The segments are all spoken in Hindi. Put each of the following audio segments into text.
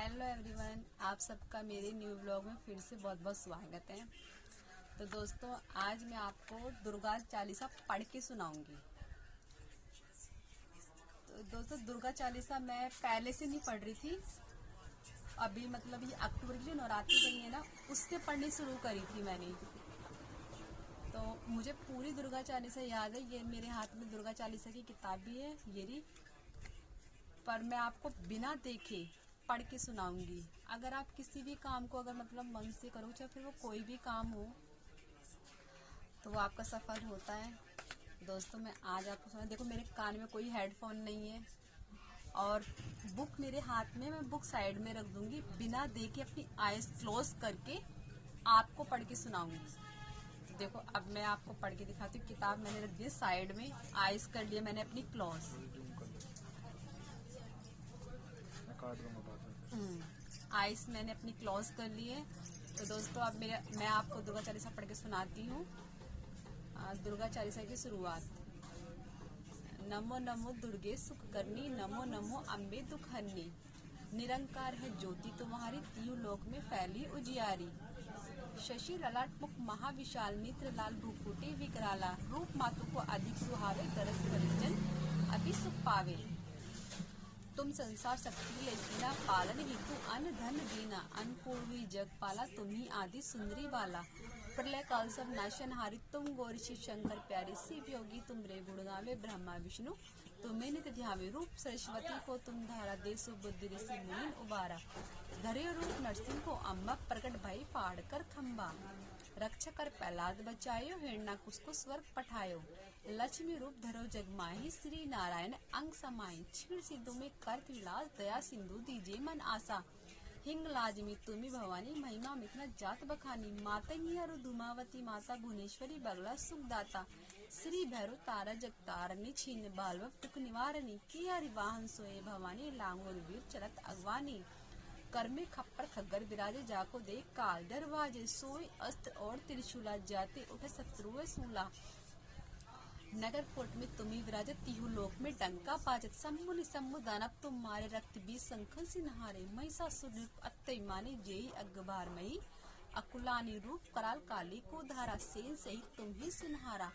हेलो एवरीवन, आप सबका मेरे न्यू ब्लॉग में फिर से बहुत बहुत स्वागत है। तो दोस्तों, आज मैं आपको दुर्गा चालीसा पढ़ के सुनाऊंगी। तो दोस्तों, दुर्गा चालीसा मैं पहले से नहीं पढ़ रही थी। अभी मतलब ये अक्टूबर की जो नवरात्रि गई है ना, उससे पढ़नी शुरू करी थी मैंने। तो मुझे पूरी दुर्गा चालीसा याद है। ये मेरे हाथ में दुर्गा चालीसा की किताब भी है, ये रही। पर मैं आपको बिना देखे पढ़ के सुनाऊंगी। अगर आप किसी भी काम को अगर मतलब मन से करो, चाहे फिर वो कोई भी काम हो, तो वो आपका सफल होता है। दोस्तों, मैं आज आपको सुना। देखो, मेरे कान में कोई हेडफोन नहीं है और बुक मेरे हाथ में, मैं बुक साइड में रख दूंगी। बिना देखे अपनी आईज क्लोज करके आपको पढ़ के सुनाऊंगी। देखो, अब मैं आपको पढ़ के दिखाती हूँ। किताब मैंने रख दी साइड में, आईज कर लिया मैंने अपनी क्लोज। आइस मैंने अपनी क्लोज कर ली है। तो दोस्तों, अब मैं आपको दुर्गा चालीसा पढ़ के सुनाती हूँ। दुर्गा चालीसा की शुरुआत। नमो नमो दुर्गे सुख करनी, नमो नमो अम्बे दुख हरनी। निरंकार है ज्योति तुम्हारी, तीनों लोक में फैली उजियारी। शशि ललाट मुख महाविशाल, नेत्र लाल भूकुटी विकराला। रूप मातु को अधिक सुहावे, तरस परिजन अभी सुख पावे। तुम संसार शक्ति लेतीना, पालन हेतु अन्न धन दीना। अन्नपूर्वी जग पाला, तुम्ही आदि सुंदरी बाला। प्रलय काल सब नाशनहारी, तुम गौरी शिव शंकर प्यारी। शिव योगी तुम रे गुण गावे, ब्रह्मा विष्णु तुम्हें नित्य ध्यावे। रूप सरस्वती को तुम धारा, दे सुबुद्धि ऋषि मुनि उबारा। धरे रूप नरसिंह को अम्बा, प्रकट भई फाड़ कर खम्बा। रक्षा कर प्रहलाद बचायो, हिरण्याकुश को स्वर्ग पठायो। लक्ष्मी रूप धरो जग माही, श्री नारायण अंग समाई। क्षीण सिद्धू में कर्त विलास, दया सिंधु दीजिए मन आशा। हिंग लाजमी तुम्ही भवानी, महिमा मिथना जात बखानी। मातंगी अरु धूमावती, माता भुवनेश्वरी बगला सुखदाता। श्री भैरव तारा जगतारणी, छीन बालव दुख निवारणी। किया वाहन सोए भवानी, लांगोर वीर चलत अगवानी। कर में खप्पर खग्गर विराजे, जाको देख काल दरवाजे। सोई अस्त्र और त्रिशूला, जाते उठ शत्रु सूला। नगर कोट में तुम्ही विराजत, तीहू लोक में डंका बाजत। शंभु निशंभु दानव तुम मारे, रक्त बीज शंखन सिन्हारे। महिषासुर अत्तैमानी, जेई अग्रभार मई। अकुलानी रूप कराल काली को धारा, सेन सहित तुम ही सिन्हारा।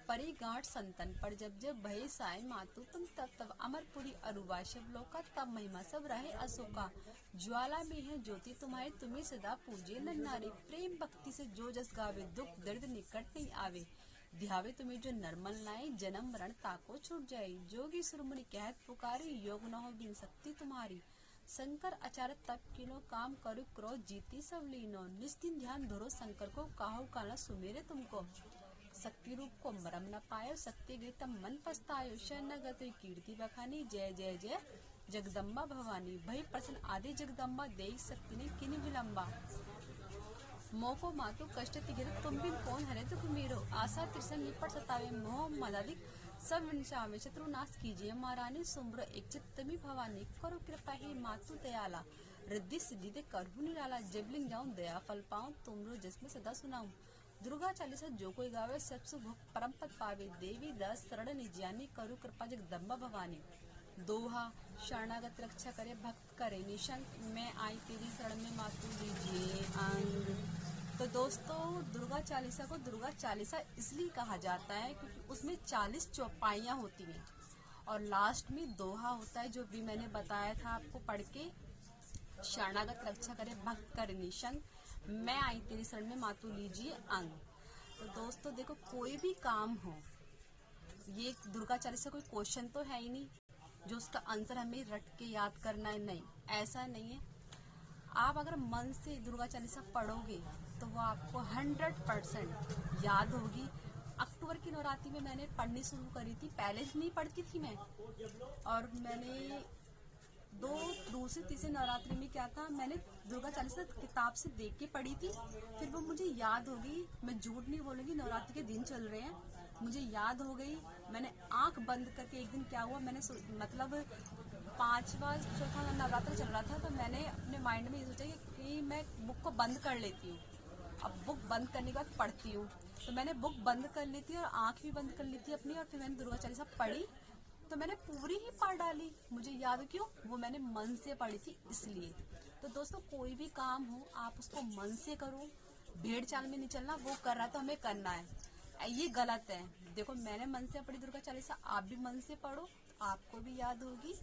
परी गांठ संतन पर जब जब, भय साय मातु तुम तब तब। अमरपुरी अरुवा सब लोका, तब महिमा सब रहे अशोका। ज्वाला में है ज्योति तुम्हारी, तुम्हें सदा पूजे नर नारी। प्रेम भक्ति से जो जस गावे, दुख दर्द निकट नहीं आवे। ध्यावे तुम्हें जो नरमन लाए, जन्म मरण ताको छूट जाए। जोगी सुरमुनि कहत पुकारी, योग न हो बिन शक्ति तुम्हारी। शंकर आचार्य तप कीनो, काम करो क्रोध जीती सब लीनो। निस्दिन ध्यान धरो शंकर को, काहू काला सुमेरे तुमको। शक्ति रूप को मरम न पायो, शक्ति गई तब मन पछतायो। शरणगत कीर्ति बखानी, जय जय जय जगदम्बा भवानी। भई प्रसन्न आदि जगदम्बा, देई शक्ति ने किन विलम्बा। मोको मातु कष्ट तिगिर, तुम बिन कौन हरे दुख मेरो। आशा त्रिसन निपट सतावे, मोह मदादिक सब विनसावे। शत्रु नाश कीजिए महारानी, सुम्र एक चित्तमी भवानी। करो कृपा ही मातु दयाला, रिद्धि सिद्धि दे करहु निराला। जबलिंग जाऊं दया फल पाऊं, तुमरो जस में सदा सुनाऊं। दुर्गा चालीसा जो कोई गावे, सब शुभ परम पद पावे। देवी दास शरण निज्ञानी, करू कृपा जगदम्बा भवानी। दोहा। शरणागत रक्षा करे, भक्त करे निशंक। मैं आई तेरी शरण में, मातु लीजिए अंग। तो दोस्तों, दुर्गा चालीसा को दुर्गा चालीसा इसलिए कहा जाता है क्योंकि उसमें 40 चौपाइयाँ होती हैं और लास्ट में दोहा होता है, जो भी मैंने बताया था आपको पढ़ के। शरणागत रक्षा करे, भक्त करे निशंक। मैं आई तेरी शरण में, मातु लीजिए अंग। तो दोस्तों देखो, कोई भी काम हो, ये दुर्गा चालीसा कोई क्वेश्चन तो है ही नहीं जो उसका आंसर हमें रट के याद करना है। नहीं, ऐसा नहीं है। आप अगर मन से दुर्गा चालीसा पढ़ोगे तो वो आपको 100% याद होगी। अक्टूबर की नवरात्रि में मैंने पढ़नी शुरू करी थी, पहले से नहीं पढ़ती थी मैं। और मैंने दूसरी तीसरी नवरात्रि में क्या था, मैंने दुर्गा चालीसा किताब से देख के पढ़ी थी। फिर वो मुझे याद हो गई। मैं झूठ नहीं बोलूंगी, नवरात्रि के दिन चल रहे हैं, मुझे याद हो गई। मैंने आंख बंद करके, एक दिन क्या हुआ, मैंने मतलब 5वां चौथा नवरात्र चल रहा था, तो मैंने अपने माइंड में ये सोचा कि मैं बुक को बंद कर लेती हूँ। अब बुक बंद करने के बाद पढ़ती हूँ। तो मैंने बुक बंद कर ली थी और आंख भी बंद कर ली थी अपनी, और फिर मैंने दुर्गा चालीसा पढ़ी। तो मैंने पूरी ही पढ़ डाली, मुझे याद क्यों, वो मैंने मन से पढ़ी थी इसलिए। तो दोस्तों कोई भी काम हो आप उसको मन से करो, भेड़ चाल में नहीं चलना, वो कर रहा है तो हमें करना है, ये गलत है। देखो मैंने मन से पढ़ी दुर्गा चालीसा, आप भी मन से पढ़ो तो आपको भी याद होगी।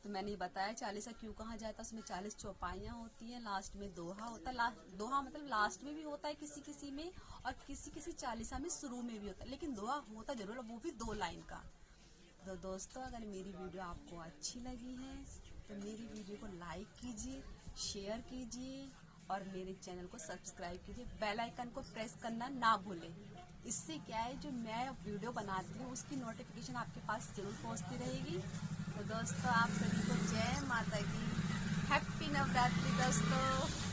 तो मैंने ये बताया चालीसा क्यों कहा जाता है, उसमें 40 चौपाइयाँ होती हैं, लास्ट में दोहा होता है। दोहा मतलब लास्ट में भी होता है किसी किसी में, और किसी किसी चालीसा में शुरू में भी होता है, लेकिन दोहा होता जरूर, वो भी 2 लाइन का। तो दोस्तों अगर मेरी वीडियो आपको अच्छी लगी है तो मेरी वीडियो को लाइक कीजिए, शेयर कीजिए और मेरे चैनल को सब्सक्राइब कीजिए। बेल आइकन को प्रेस करना ना भूलें। इससे क्या है, जो मैं वीडियो बनाती हूँ उसकी नोटिफिकेशन आपके पास जरूर पहुँचती रहेगी। तो दोस्तों आप सभी को जय माता की, हैप्पी नवरात्रि दोस्तों।